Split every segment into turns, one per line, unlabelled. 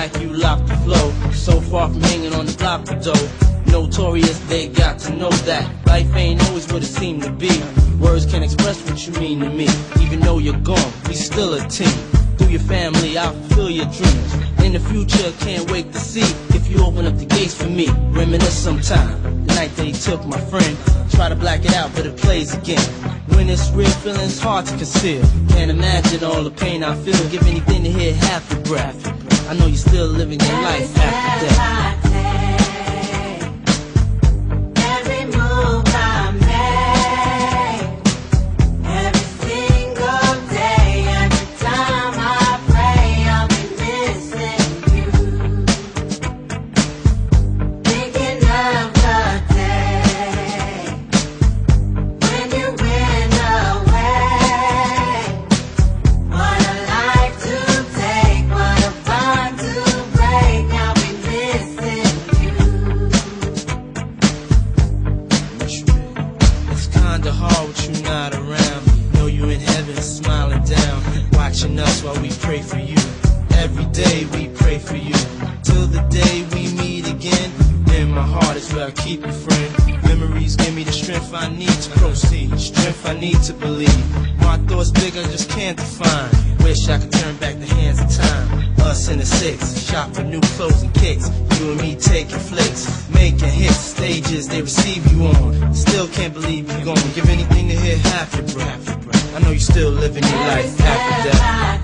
like you locked the flow. So far from hanging on the block though. Notorious, they got to know that life ain't always what it seemed to be. Words can't express what you mean to me. Even though you're gone, we still a team. Through your family, I'll fulfill your dreams. In the future, can't wait to see if you open up the gates for me. Reminisce sometime, the night that he took my friend. Try to black it out, but it plays again. When it's real, feeling's hard to conceal. Can't imagine all the pain I feel. Give anything to hear half your breath. I know you're still living your life after death. Hard with you not around me. Know you in heaven smiling down, watching us while we pray for you. Every day we pray for you, till the day we meet again. In my heart is where I keep you, friend. Memories give me the strength I need to proceed, strength I need to believe. My thoughts big, I just can't define. Wish I could turn back the hands of time. Us in the six, shop for new clothes and kicks. You and me taking flicks, making hits, stages they receive you on. Still can't believe you're gone. Give anything to hear half your breath. I know you're still living your life after death.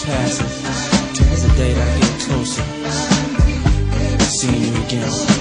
Passes, as the day that I get closer, seeing you again.